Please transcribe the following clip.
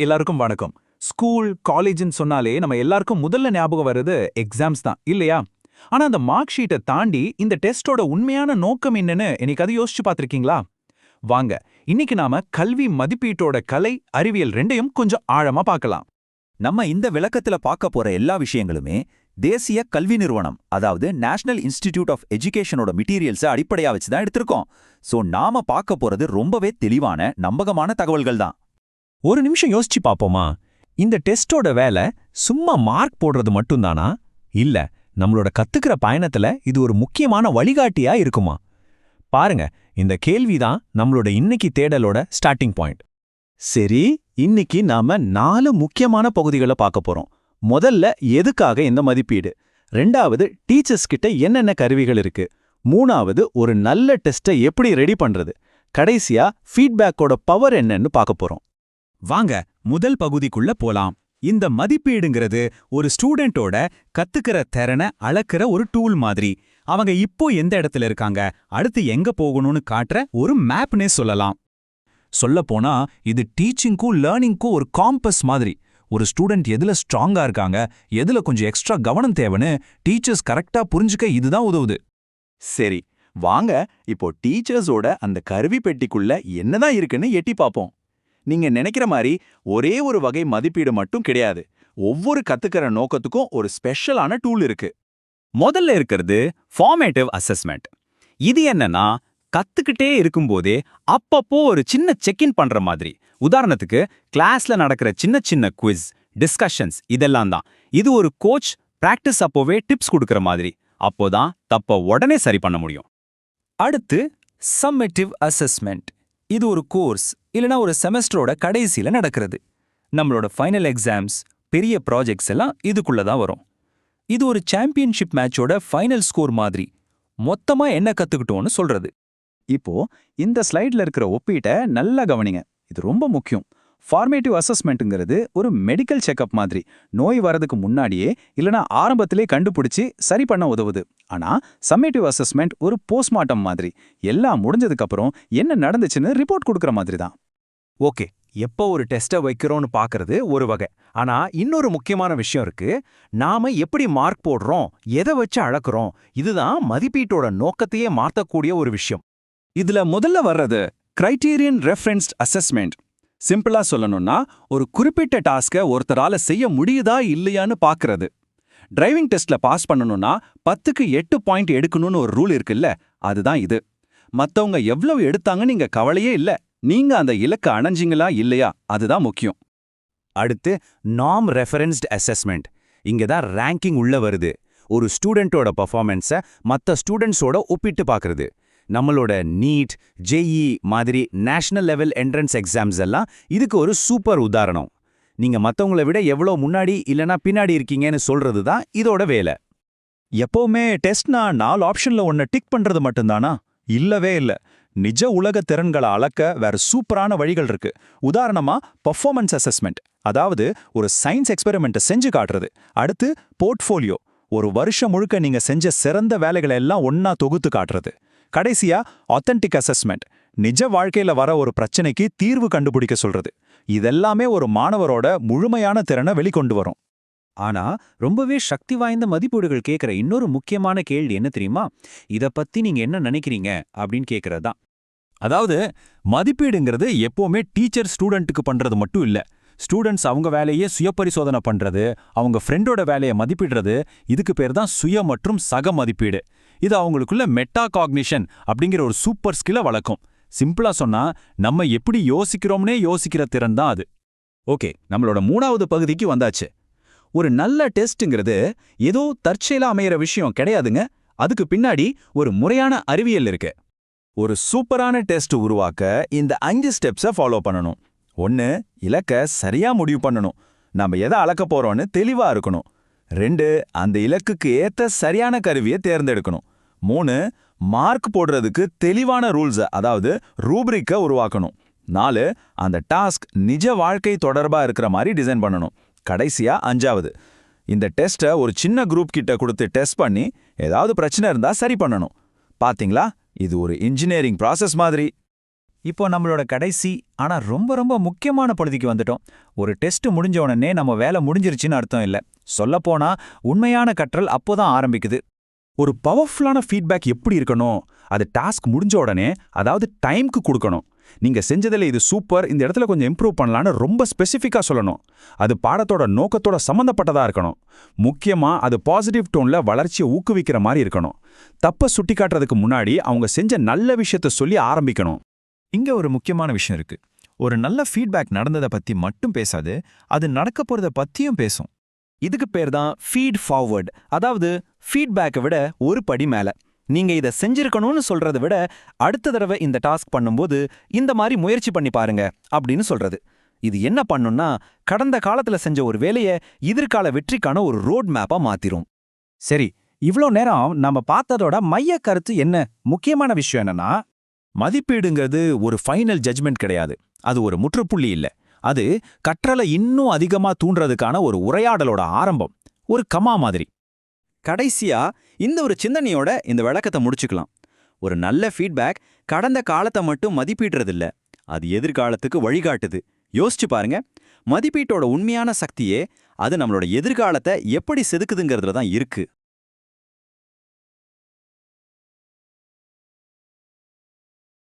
எல்லாருக்கும் வணக்கம். ஸ்கூல் காலேஜ்னு சொன்னாலே நம்ம எல்லாருக்கும் முதல்ல ஞாபகம் வருது எக்ஸாம்ஸ் தான் இல்லையா? ஆனா அந்த மார்க் ஷீட்டை தாண்டி இந்த டெஸ்டோட உண்மையான நோக்கம் என்னன்னு எனக்கு அது யோசிச்சு பார்த்திருக்கீங்களா? வாங்க, இன்னைக்கு நாம கல்வி மதிப்பீட்டோட கலை, அறிவியல் ரெண்டையும் கொஞ்சம் ஆழமா பார்க்கலாம். நம்ம இந்த விளக்கத்துல பார்க்க போற எல்லா விஷயங்களுமே தேசிய கல்வி நிறுவனம், அதாவது நேஷனல் இன்ஸ்டிடியூட் ஆஃப் எஜுகேஷனோட மெட்டீரியல்ஸை அடிப்படையா வச்சு தான் எடுத்திருக்கோம். சோ நாம பார்க்க போறது ரொம்பவே தெளிவான, நம்பகமான தகவல்கள் தான். ஒரு நிமிஷம் யோசிச்சு பாப்போமா? இந்த டெஸ்டோட வேலை சும்மா மார்க் போடுறது மட்டும்தானா? இல்ல, நம்மளோட கத்துக்கிற பயணத்துல இது ஒரு முக்கியமான வழிகாட்டியா இருக்குமா? பாருங்க, இந்த கேள்விதான் நம்மளோட இன்னைக்கு தேடலோட ஸ்டார்டிங் பாயிண்ட். சரி, இன்னைக்கு நாம 4 முக்கியமான பகுதிகளை பார்க்க போறோம். முதல்ல எதுக்காக இந்த மதிப்பீடு, ரெண்டாவது டீச்சர்ஸ் கிட்ட என்னென்ன கருவிகள் இருக்கு, மூணாவது ஒரு நல்ல டெஸ்ட்டை எப்படி ரெடி பண்றது, கடைசியா ஃபீட்பேக்கோட பவர் என்னன்னு பார்க்க போறோம். வாங்க, முதல் பகுதிக்குள்ள போலாம். இந்த மதிப்பீடுங்கிறது ஒரு ஸ்டூடெண்டோட கத்துக்கிற திறனை அளக்கிற ஒரு டூல் மாதிரி. அவங்க இப்போ எந்த இடத்துல இருக்காங்க, அடுத்து எங்க போகணும்னு காட்டுற ஒரு மேப்னே சொல்லலாம். சொல்லப்போனா இது டீச்சிங்க்கும் லேர்னிங்க்கும் ஒரு காம்பஸ் மாதிரி. ஒரு ஸ்டூடெண்ட் எதுல ஸ்ட்ராங்கா இருக்காங்க, எதுல கொஞ்சம் எக்ஸ்ட்ரா கவனம் தேவைன்னு டீச்சர்ஸ் கரெக்டா புரிஞ்சுக்க இதுதான் உதவுது. சரி, வாங்க இப்போ டீச்சர்ஸோட அந்த கருவி பெட்டிக்குள்ள என்னதான் இருக்குன்னு எட்டி பார்ப்போம். நீங்க நினைக்கிற மாதிரி ஒரே ஒரு வகை மதிப்பீடு மட்டும் கிடையாது. ஒவ்வொரு கத்துக்கிற நோக்கத்துக்கும் ஒரு ஸ்பெஷலான டூல் இருக்கு. முதல்ல இருக்கிறது ஃபார்மேட்டிவ் அசஸ்மெண்ட். இது என்னன்னா, கத்துக்கிட்டே இருக்கும்போதே அப்பப்போ ஒரு சின்ன செக்இன் பண்ற மாதிரி. உதாரணத்துக்கு, கிளாஸ்ல நடக்கிற சின்ன சின்ன குவிஸ், டிஸ்கஷன்ஸ் இதெல்லாம் தான். இது ஒரு கோச் பிராக்டிஸ் அப்போவே டிப்ஸ் கொடுக்கற மாதிரி. அப்போதான் தப்ப உடனே சரி பண்ண முடியும். அடுத்து சம்மேட்டிவ் அசஸ்மெண்ட். இது ஒரு கோர்ஸ் இல்லனா ஒரு செமஸ்டரோட கடைசியில நடக்கிறது. நம்மளோட ஃபைனல் எக்ஸாம்ஸ், பெரிய ப்ராஜெக்ட்ஸ் எல்லாம் இதுக்குள்ள தான் வரும். இது ஒரு சாம்பியன்ஷிப் மேட்சோட ஃபைனல் ஸ்கோர் மாதிரி. மொத்தமா என்ன கத்துக்கிட்டோம்னு சொல்றது. இப்போ இந்த ஸ்லைட்ல இருக்கிற ஒப்பீட்டை நல்லா கவனிங்க. இது ரொம்ப முக்கியம். ஃபார்மேட்டிவ் அசஸ்மெண்ட்டுங்கிறது ஒரு மெடிக்கல் செக்அப் மாதிரி. நோய் வரதுக்கு முன்னாடியே இல்லனா ஆரம்பத்திலே கண்டுபிடிச்சி சரி பண்ண உதவுது. ஆனா சம்மேட்டிவ் அசஸ்மெண்ட் ஒரு போஸ்ட்மார்ட்டம் மாதிரி. எல்லாம் முடிஞ்சதுக்கு அப்புறம் என்ன நடந்துச்சுன்னு ரிப்போர்ட் கொடுக்குற மாதிரி தான். ஓகே, எப்போ ஒரு டெஸ்ட்டை வைக்கிறோம்னு பார்க்கறது ஒரு வகை. ஆனா இன்னொரு முக்கியமான விஷயம் இருக்கு. நாம எப்படி மார்க் போடுறோம், எதை வச்சு அளக்குறோம், இதுதான் மதிப்பீட்டோட நோக்கத்தையே மாற்றக்கூடிய ஒரு விஷயம். இதுல முதல்ல வர்றது கிரைட்டீரியன் ரெஃபரன்ஸ்ட் அசஸ்மெண்ட். சிம்பிளா சொல்லணும்னா, ஒரு குறிப்பிட்ட டாஸ்கை ஒருத்தரால செய்ய முடியுதா இல்லையான்னு பார்க்கறது. டிரைவிங் டெஸ்ட்ல பாஸ் பண்ணணும்னா 10க்கு 8 பாயிண்ட் எடுக்கணும்னு ஒரு ரூல் இருக்குல்ல, அதுதான் இது. மத்தவங்க எவ்வளவு எடுத்தாங்கன்னு நீங்க கவலையே இல்ல, நீங்க அந்த இலக்கை அணைஞ்சிங்களா இல்லையா அதுதான் முக்கியம். அடுத்து நார்ம் ரெஃபரன்ஸ்ட் அசஸ்மெண்ட். இங்க தான் ரேங்கிங் உள்ள வருது. ஒரு ஸ்டூடெண்டோட பர்ஃபார்மன்ஸை மற்ற ஸ்டூடெண்ட்ஸோட ஒப்பிட்டு பார்க்கறது. நம்மளோட நீட், ஜேஇ மாதிரி நேஷனல் லெவல் என்ட்ரன்ஸ் எக்ஸாம்ஸ் எல்லாம் இதுக்கு ஒரு சூப்பர் உதாரணம். நீங்க மத்தவங்கள விட எவ்வளோ முன்னாடி இல்லனா பின்னாடி இருக்கீங்கன்னு சொல்றது தான் இதோட வேலை. எப்பவுமே டெஸ்ட்னா 4 ஆப்ஷன்ல ஒன்னு டிக் பண்றது மட்டும்தானா? இல்லவே இல்ல. நிஜ உலக திறன்களை அளக்க வேற சூப்பரான வழிகள் இருக்கு. உதாரணமா பர்ஃபார்மன்ஸ் அசஸ்மெண்ட், அதாவது ஒரு சயின்ஸ் எக்ஸ்பெரிமெண்ட்டை செஞ்சு காட்டுறது. அடுத்து போர்ட்ஃபோலியோ, ஒரு வருஷம் முழுக்க நீங்க செஞ்ச சிறந்த வேலைகளை எல்லாம் ஒன்னா தொகுத்து காட்டுறது. கடைசியா ஆத்தென்டிக் அசஸ்மெண்ட், நிஜ வாழ்க்கையில வர ஒரு பிரச்சனைக்கு தீர்வு கண்டுபிடிக்க சொல்றது. இதெல்லாமே ஒரு மாணவரோட முழுமையான திறனை வெளிக்கொண்டு வரும். ஆனா ரொம்பவே சக்தி வாய்ந்த மதிப்பீடுகள் கேட்கிற இன்னொரு முக்கியமான கேள்வி என்ன தெரியுமா? இத பத்தி நீங்க என்ன நினைக்கிறீங்க அப்படின்னு கேட்கறது தான். அதாவது மதிப்பீடுங்கிறது எப்பவுமே டீச்சர் ஸ்டூடெண்ட்டுக்கு பண்றது மட்டும் இல்ல. ஸ்டூடெண்ட்ஸ் அவங்க வேலையே சுயபரிசோதனை பண்றது, அவங்க ஃப்ரெண்டோட வேலையை மதிப்பிடுறது, இதுக்கு பேர் தான் சுய மற்றும் சக மதிப்பீடு. இது அவங்களுக்குள்ள மெட்டா காக்னிஷன் அப்படிங்கிற ஒரு சூப்பர் ஸ்கில்லை வளர்க்கும். சிம்பிளா சொன்னா, நம்ம எப்படி யோசிக்கிறோம்னே யோசிக்கிற திறன் தான் அது. ஓகே, நம்மளோட 3வது பகுதிக்கு வந்தாச்சு. ஒரு நல்ல டெஸ்ட்ங்கிறது ஏதோ தற்செயலா அமையிற விஷயம் கிடையாதுங்க. அதுக்கு பின்னாடி ஒரு முறையான அறிவியல் இருக்கு. ஒரு சூப்பரான டெஸ்ட் உருவாக்க இந்த 5 ஸ்டெப்ஸை ஃபாலோ பண்ணணும். 1, இலக்க சரியா முடிவு பண்ணணும். நம்ம எதை அளக்க போறோம்னு தெளிவா இருக்கணும். 2, அந்த இலக்குக்கு ஏத்த சரியான கருவியை தேர்ந்தெடுக்கணும். 3, மார்க் போடுறதுக்கு தெளிவான ரூல்ஸை, அதாவது ரூப்ரிக்கை உருவாக்கணும். 4, அந்த டாஸ்க் நிஜ வாழ்க்கை தொடர்பா இருக்கிற மாதிரி டிசைன் பண்ணணும். கடைசியா 5வது, இந்த டெஸ்ட்டை ஒரு சின்ன குரூப் கிட்ட கொடுத்து டெஸ்ட் பண்ணி ஏதாவது பிரச்சனை இருந்தா சரி பண்ணணும். பாத்தீங்களா, இது ஒரு இன்ஜினியரிங் ப்ராசஸ் மாதிரி. இப்போ நம்மளோட கடைசி ஆனா ரொம்ப ரொம்ப முக்கியமான பகுதிக்கு வந்துட்டோம். ஒரு டெஸ்ட் முடிஞ்ச உடனே நம்ம வேலை முடிஞ்சிருச்சுன்னு அர்த்தம் இல்ல. சொல்லப்போனா உண்மையான கற்றல் அப்போதான் ஆரம்பிக்குது. ஒரு பவர்ஃபுல்லான ஃபீட்பேக் எப்படி இருக்கணும்? அது டாஸ்க் முடிஞ்ச உடனே, அதாவது டைம்க்கு கொடுக்கணும். நீங்க செஞ்சதுல இது சூப்பர், இந்த இடத்துல கொஞ்சம் இம்ப்ரூவ் பண்ணலான்னு ரொம்ப ஸ்பெசிஃபிக்கா சொல்லணும். அது பாடத்தோட நோக்கத்தோட சம்பந்தப்பட்டதா இருக்கணும். முக்கியமா அது பாசிட்டிவ் டோன்ல வளர்ச்சியை ஊக்குவிக்கிற மாதிரி இருக்கணும். தப்ப சுட்டிக்காட்டுறதுக்கு முன்னாடி அவங்க செஞ்ச நல்ல விஷயத்த சொல்லி ஆரம்பிக்கணும். இங்க ஒரு முக்கியமான விஷயம் இருக்கு. ஒரு நல்ல ஃபீட்பேக் நடந்ததை பத்தி மட்டும் பேசாது, அது நடக்க போறத பத்தியும் பேசும். இதுக்கு பேர் தான் ஃபீட் ஃபார்வர்ட். அதாவது ஃபீட்பேக்கை விட ஒரு படி மேல. நீங்க இதை செஞ்சிருக்கணும்னு சொல்றதை விட அடுத்த தடவை இந்த டாஸ்க் பண்ணும்போது இந்த மாதிரி முயற்சி பண்ணி பாருங்க அப்படின்னு சொல்றது. இது என்ன பண்ணும்னா கடந்த காலத்துல செஞ்ச ஒரு வேலையை எதிர்கால வெற்றிக்கான ஒரு ரோட் மேப்பா மாத்திரும். சரி, இவ்ளோ நேரம் நம்ம பார்த்ததோட மைய கருத்து என்ன? முக்கியமான விஷயம் என்னன்னா, மதிப்பீடுங்கிறது ஒரு ஃபைனல் ஜட்ஜ்மெண்ட் கிடையாது. அது ஒரு முற்றுப்புள்ளி இல்ல. அது கற்றலை இன்னும் அதிகமா தூண்டுறதுக்கான ஒரு உரையாடலோட ஆரம்பம். ஒரு கமா மாதிரி. கடைசியா இந்த ஒரு சிந்தனையோட இந்த விளக்கத்தை முடிச்சுக்கலாம். ஒரு நல்ல ஃபீட்பேக் கடந்த காலத்தை மட்டும் மதிப்பிடுறதில்ல, அது எதிர்காலத்துக்கு வழிகாட்டுது. யோசிச்சு பாருங்க, மதிப்பீட்டோட உண்மையான சக்தியே அது நம்மளோட எதிர்காலத்தை எப்படி செதுக்குதுங்கிறதுல தான் இருக்கு.